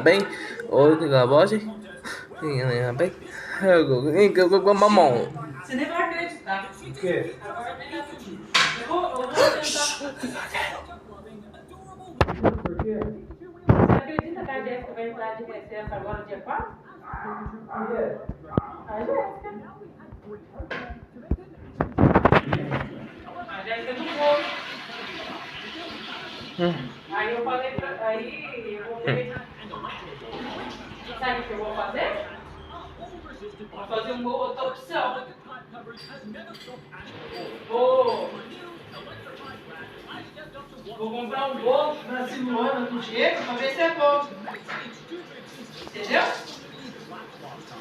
bem. Ôi thì là bó chứ. Bem. Com mamão. Você nem vai acreditar. O quê? Agora nem rapidinho. Eu vou tentar. Por quê? Você acredita que a Jéssica vai entrar de recesso agora, dia 4? Por quê? A Jéssica. A Jéssica do Povo. Aí eu falei pra. Aí eu vou ver. Sabe o que eu vou fazer? Vou fazer uma outra opção. Vou. Vou comprar um bolo pra Silvana com o Diego pra ver se é bom. Entendeu?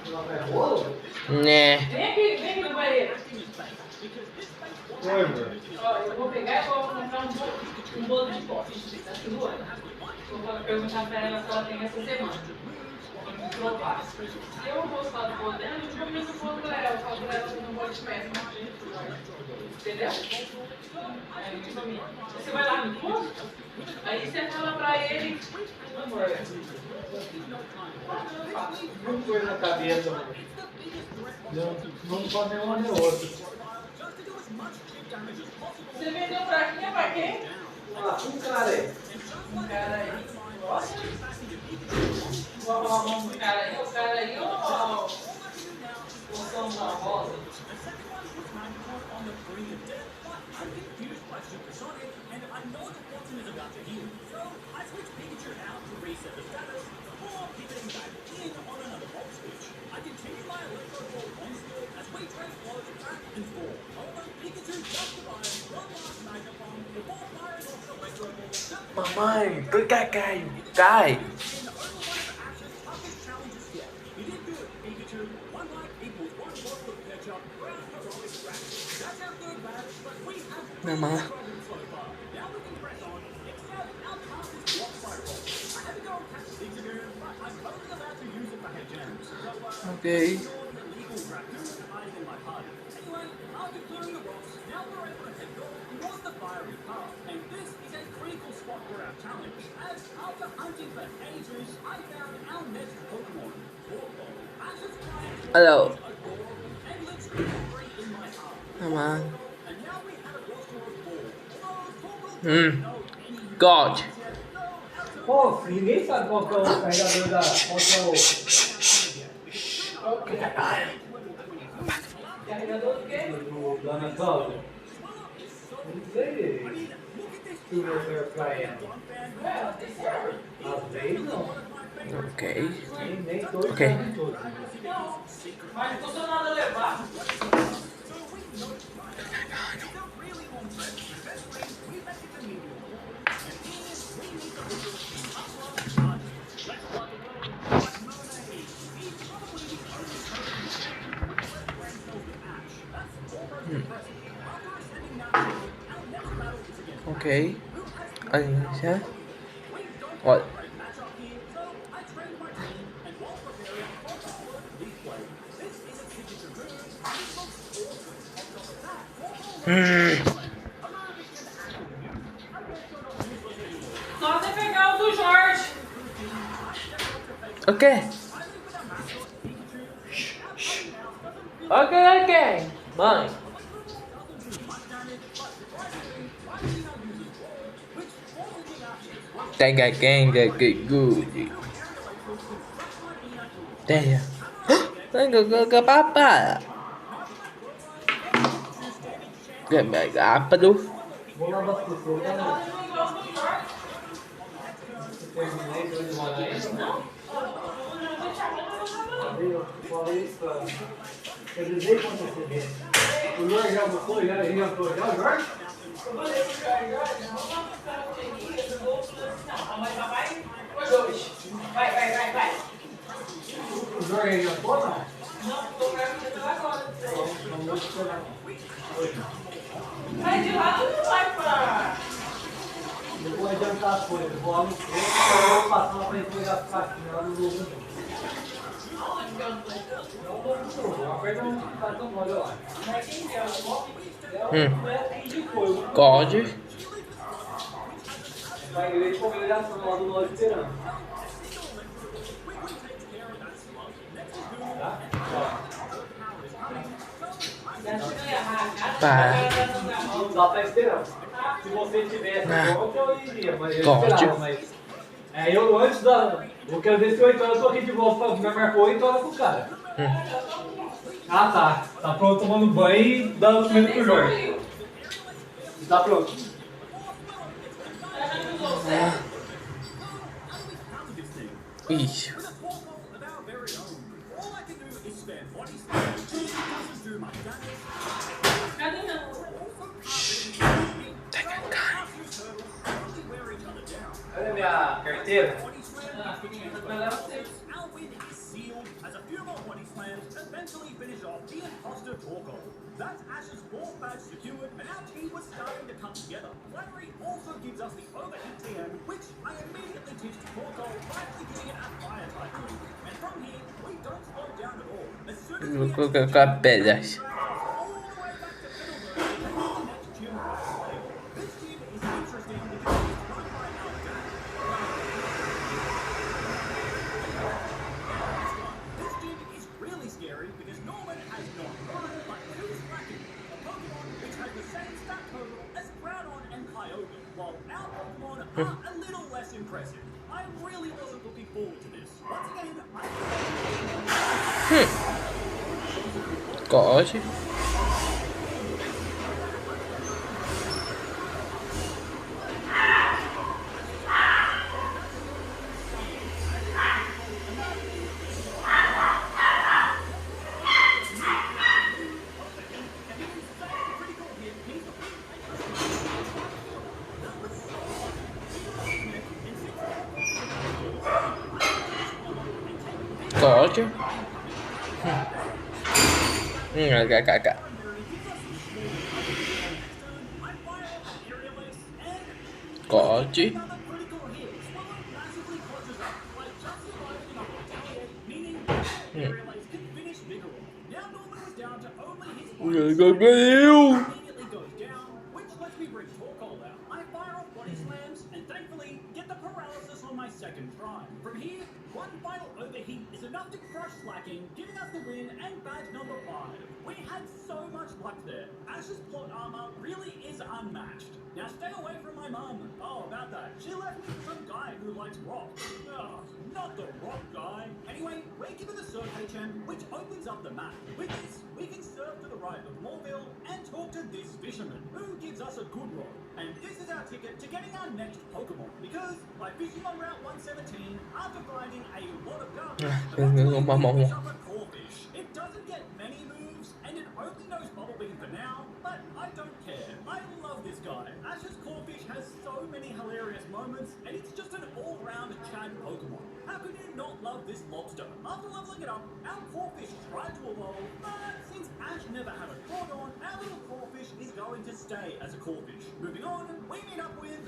Ela vai rolo? Né. Vem aqui no banheiro. Oi, amor. Ó, eu vou pegar e vou comprar um bolo de pote da Silvana. Vou perguntar pra ela se ela tem essa semana. Pra me provar. Se eu gostar do bolo dela, eu começo o bolo pra ela. Eu falo pra ela que não pode peça. Entendeu? Você vai lá no fundo, aí você fala pra ele, amor. Não foi na cabeça, amor. Não pode nenhuma nem outra. Você vendeu pra quem? Pra quem? Ah, um cara aí. Um cara aí. Nossa. Vou falar o nome do cara aí. O cara aí ou o São da Rosa? Mamãe, tôi cai. Cai. Mamãe. Ok. Hello. Mamãe. God. Pô, ninguém sabe qual que é o carregador da. Qual que é o. Carregador do quê? Da Ana Cláudia? Não sei. Se o meu pra ela. Ela tem server. Às vezes não. Ok. Nem todos Ok. fazem todos. Não. Mas não custa nada levar. Ok. Anh sẽ. Rồi. Só você pegar o do Jorge. Ok. Ok. Mãe. Tenga good. Tenga. Tenga papa. Apa tu? Vou lá abastecer, tá? Ela não gosta do Jorge. Terminei de demorar ainda. Não? Eu vou te chamar pra você. Eu falei isso pra. Eu avisei com antecedência. O Jorge já almoçou? Já jantou já, Jorge? Eu falei pro Jorge, vamos lá buscar o Tenias, eu vou não, mas vai hoje. Vai. O Jorge jantou, não? Não, tô gravando agora. Não vou esperar. Mas de lá não vai pra... Eu vou adiantar as coisas. Vou almoçar. Eu vou passar lá pra entregar as caixinhas lá no Lobo. Aonde que eu não tô? Não vou pro Lobo. Aperta um cartão mole lá. Mas quem que é o Lobo? É o que foi. God. Vai ver de congregação lá do lado esperando. Tá? Tá. Não dá pra esperar. Se você tivesse pronto, eu iria, mas eu esperava, mas... eu antes da... Eu quero ver se 8 horas eu tô aqui de volta, me marcou 8 horas com o cara. Ah, tá. Tá pronto tomando banho e dando comida pro Jorge. Tá pronto. Ixi. Cadê meu? Cadê minha carteira? As a few more body slams eventually finish off the imposter Torkoal. That's Ash's fourth badge secured, and our team was starting to come together. Flattery also gives us the overheat TM, which I immediately teach to Torkoal, finally giving it a fire type move. And from here, we don't slow down at all. As soon as Vou colocar com a pedra. all the way back to Middleburg, the next gym play. This gym is interesting because it's run by our dad. This gym is really scary because Norman has not one, but two Slaking, a Pokemon which has the same stat total as Groudon and Kyogre, while our Pokemon are a little less impressive. I really wasn't looking forward to this. Once again, God. God. Agak. God. Ganhou! immediately goes down, which lets me bring Torkoal out. I fire off body slams and thankfully get the paralysis on my second try. From here, one final overheat is enough to crush Slaking, giving us the win and badge number 5. We had so much luck there. Ash's plot armor really is unmatched. Now stay away from my mum. Oh, about that. She left me with some guy who likes rock. Ugh, not the rock guy. Anyway, we're given the Surf HM, which opens up the map. With this, we can surf to the right of Moorville and talk to this fisherman, who gives us a good rod. And this is our ticket to getting our next Pokemon, because by fishing on Route 117, after finding a lot of garbage, eventually we pick up a Corphish. It doesn't get many moves, and it only knows Bubble Beam for now, but I don't care. I love this guy. Ash's Corphish has so many hilarious moments, and it's just an all-round Chad Pokemon. How could you not love this lobster? After leveling it up, our Corphish tried to evolve, but since Ash never had a Cordon, our little Corphish is going to stay as a Corphish. Moving on, we meet up with,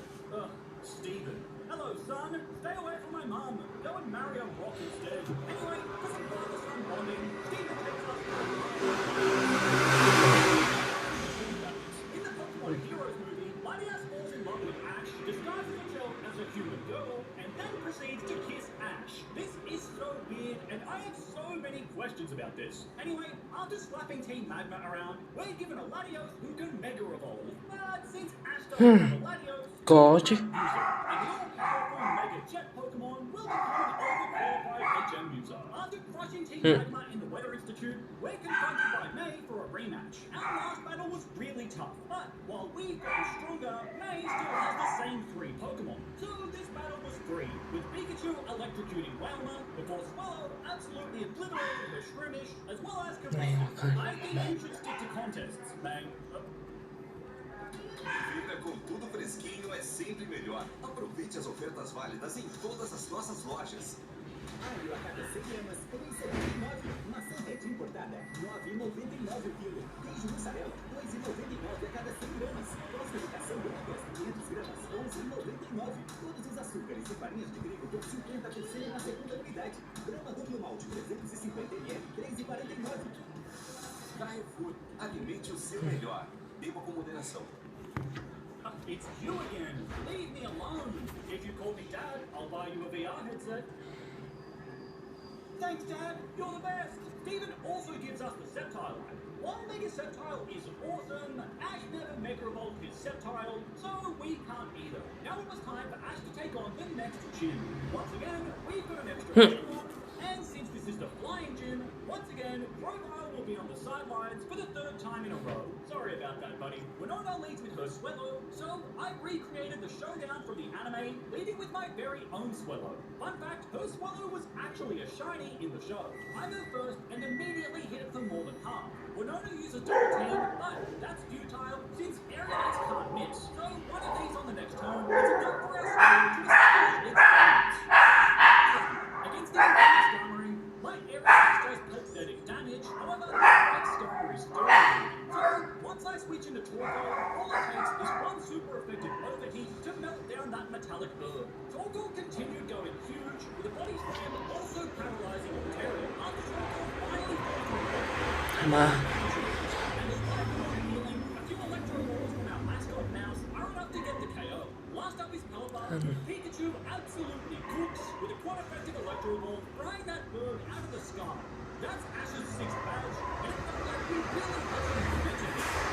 Steven. Hello, son. Stay away from my mum. Go and marry a rock instead. Anyway, for some father-son bonding, Steven takes us in the Pokemon Heroes movie, Latias falls in love with Ash, disguises herself as a human girl, and then proceeds to kiss Ash. This is so weird, and I have so many questions about this. Anyway, after slapping Team Magma around, we're given a Latios who can Mega Evolve. But since Ash doesn't have a Latios, God. and the all-powerful Mega Jet Pokemon will become an overqualified HM user. After crushing Team Magma in the Weather Institute, we're confronted by May for a rematch. Our last battle was really tough, but while we've gotten stronger, May still has the same 3 Pokemon. So this battle was free, with Pikachu electrocuting Wailmer before Swallow absolutely obliterated her Shroomish, as well as Kabam. I think you should stick to contests, May. Fica com tudo fresquinho é sempre melhor. Aproveite as ofertas válidas em todas as nossas lojas. Alho a cada 100 gramas, R$1,79. Maçã Red importada, R$9,99 o quilo. Queijo mussarela, R$2,99 a cada 100 gramas. Pós-medicação Lucas, 500 gramas, R$11,99. Todos os açúcares e farinhas de trigo com 50% na segunda unidade. Grama duplo malte, 350 ml, R$3,49. Carrefour, alimente o seu melhor. Beba com moderação. It's you again. Leave me alone. If you call me Dad, I'll buy you a VR headset. Thanks, Dad. You're the best. Steven also gives us the Sceptile line. While Mega Sceptile is awesome, Ash never Mega Evolved his Sceptile, so we can't either. Now it was time for Ash to take on the next gym. Once again, we've got an extra Pokemon, and since this is the flying gym, once again, Grovyle will be on the sidelines for the third time in a row. Sorry about that, buddy. Winona leads with her Swellow, so I recreated the showdown from the anime, leading with my very own Swellow. Fun fact, her Swellow was actually a shiny in the show. I go first and immediately hit it for more than half. Winona uses double team, but that's futile since Aeronix can't miss. So one of these on the next turn is enough for our Swellow to establish its balance. Against the Aeronix Skarmory, my Aeronix does pathetic damage, however, my Skarmory is sturdy. So once I switch into Torkoal, all it takes is one super effective overheat to melt down that metallic bird. Torkoal continued going huge, with a body slam also paralyzing Altaria after Torkoal finally fell to a Come on. and despite not healing, a few electro balls from our mascot Mouse are enough to get the KO. Last up is Pelipper. Pikachu absolutely cooks with a quite effective electro ball, frying that bird out of the sky. That's Ash's 6th badge, and it felt like we really had some momentum here.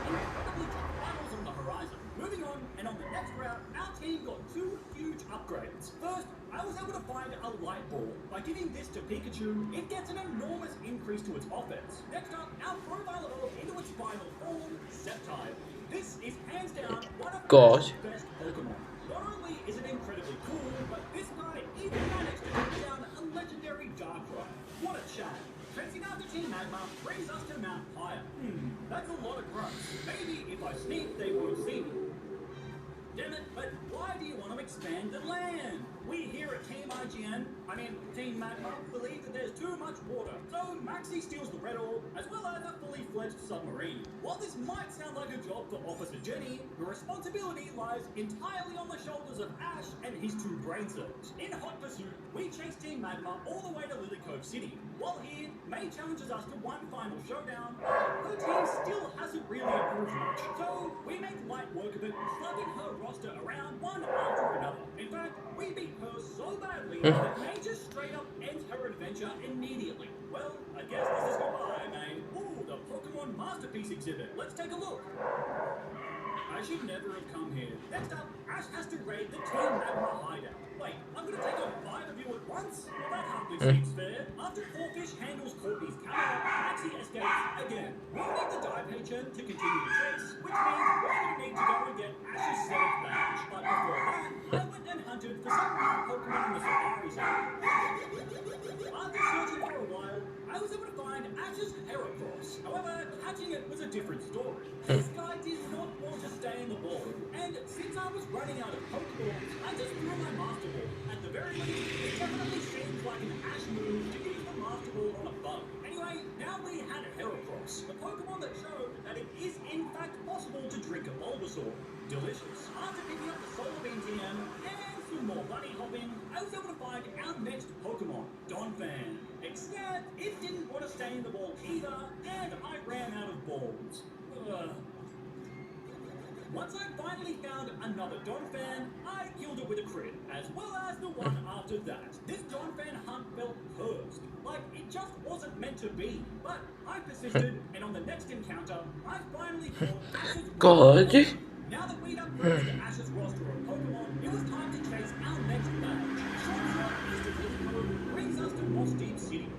Incredibly tough finals on the horizon. Moving on, and on the next route, our team got 2 huge upgrades. First, I was able to find a light ball. By giving this to Pikachu, it gets an enormous increase to its offense. Next up, our Grovyle evolved into its final form, Sceptile. This is hands down one of Gosh. the best Pokemon. Not only is it incredibly cool, but this guy even managed to bring down a legendary Darkrai. What a chat. Fencing after Team Magma brings us to Mount Pyre. That's a lot of grunts. Maybe if I sneak, they won't see me. Damn it, but why do you want to expand the land? We here at Team Team Magma, believe that there's too much water. So Maxie steals the Red Orb, as well as a fully fledged submarine. While this might sound like a job for Officer Jenny, the responsibility lies entirely on the shoulders of Ash and his 2 brain cells. In hot pursuit, we chase Team Magma all the way to Lily Cove City. While here, May challenges us to one final showdown. Her team still hasn't really improved much, so we make light work of it, slugging her roster around one after another. In fact, we beat her so badly that May just straight up ends her adventure immediately. Well, I guess this is goodbye, May. Ooh, the Pokemon Masterpiece exhibit. Let's take a look. I should never have come here. Next up, Ash has to raid the Team Magma hideout. Wait, I'm gonna take on 5 of you at once? Well, that hardly seems fair. After Corphish handles Courtney's camera, Maxie escapes again. We'll need the Diapatron to continue the chase, which means we're gonna need to go and get Ash's 7th badge. But before that, I went and hunted for some new Pokemon in the Safari Zone. After searching for a while, I was able to find Ash's Heracross. However, catching it was a different story. This guy did not want to stay in the ball, and since I was running out of Pokeballs, I just threw my Master Ball. At the very least, it definitely seems like an Ash move to use the Master Ball on a bug. Anyway, now we had a Heracross, the Pokemon that showed that it is in fact possible to drink a Bulbasaur. Delicious. After picking up the Solar Beam TM and some more bunny hopping, I was able to find our next Pokemon, Donphan. Except it didn't want to stay in the ball either, and I ran out of balls. Once I finally found another Donphan, I killed it with a crit, as well as the one after that. This Donphan hunt felt cursed, like it just wasn't meant to be. But I persisted, and on the next encounter, I finally caught Ash's God. Now that we'd upgraded Ash's roster of Pokemon, it was time to chase our next badge. Short shot east of Lily Cove brings us to Moss Deep City.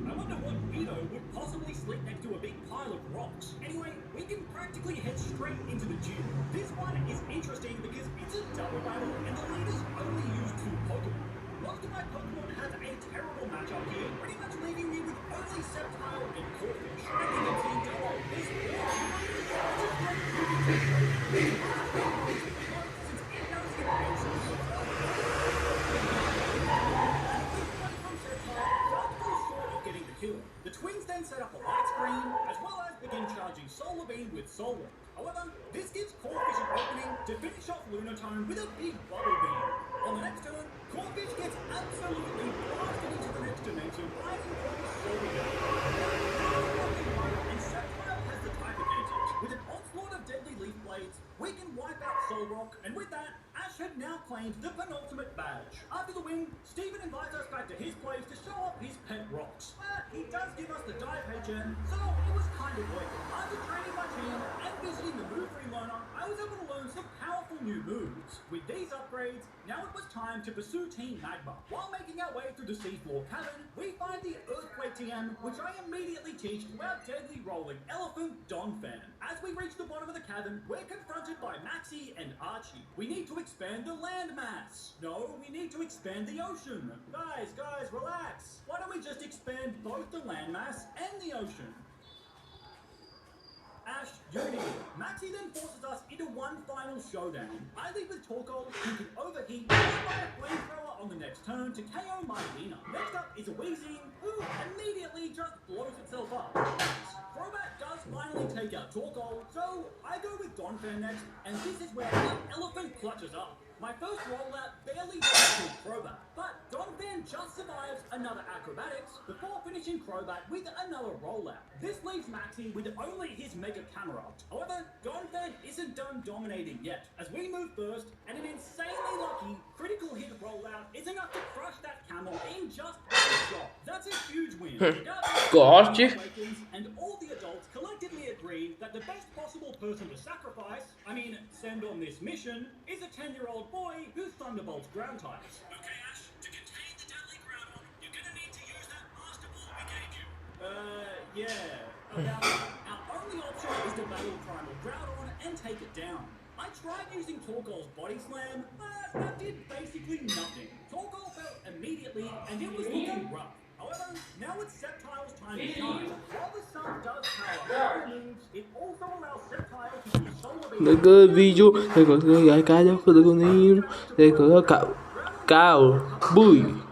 I wonder what Vito would possibly sleep next to a big pile of rocks. Anyway, we can practically head straight into the gym. This one is interesting because it's a double battle and the leaders only use 2 Pokemon. Most of my Pokemon have a terrible matchup here, pretty much leaving me with only Sceptile and Corphish. And you can see double this The twins then set up a light screen, as well as begin charging Solar Beam with Solar. However, this gives Corphish an opening to finish off Lunatone with a big Bubble Beam. On the next turn, Corphish gets absolutely blasted into the next dimension, hiding from Solar Beam. And Sceptile has the type advantage. With an onslaught of Deadly Leaf Blades, we penultimate badge. After the win, Stephen invites us back to his place to show off his pet rocks. He does give us the dive HM, so it was kind of worth it. After training my team and visiting the Move Relearner, I was able to learn some powerful new moves. With these upgrades, now it was time to pursue Team Magma. While making our way through the seafloor cavern, we find the Earthquake TM, which I immediately teach to our deadly rolling elephant, Donphan. As we reach the bottom of the cavern, we're confronted by Maxie and Archie. We need to expand the landmass. No, we need to expand the ocean. Guys, relax. Why don't we just expand both the landmass and the ocean? Ash, Unity. Maxie then forces us into one final showdown. I lead with Torkoal, who can overheat, followed by a flamethrower on the next turn to KO Mylena. Next up is a Weezing, who immediately just blows itself up. Crobat does finally take out Torkoal, so I go with Donphan next, and this is where the elephant clutches up. My first rollout barely killed Crobat, but Donphan just survives another acrobatics before finishing Crobat with another rollout. This leaves Maxie with only his Mega Camerupt. However, Donphan isn't done dominating yet, as we move first, and an insanely lucky critical hit rollout is enough to crush that camel in just one shot. That's a huge win. Có chứ. And all the adults collectively agree that the best possible person to sacrifice, send on this mission, is a 10-year-old boy who thunderbolts ground types. Okay, Ash, to contain the deadly Groudon, you're gonna need to use that Master Ball we gave you. Our only option is to battle Primal Groudon and take it down. I tried using Torkoal's Body Slam, but that did basically nothing. Torkoal fell immediately, and it was looking rough. However, now it's Sceptile's time to shine. While the sun does power all moves, it also allows Sceptile to do solar beam. Để cái video để có cái cá cho tôi con đi để có cao bùi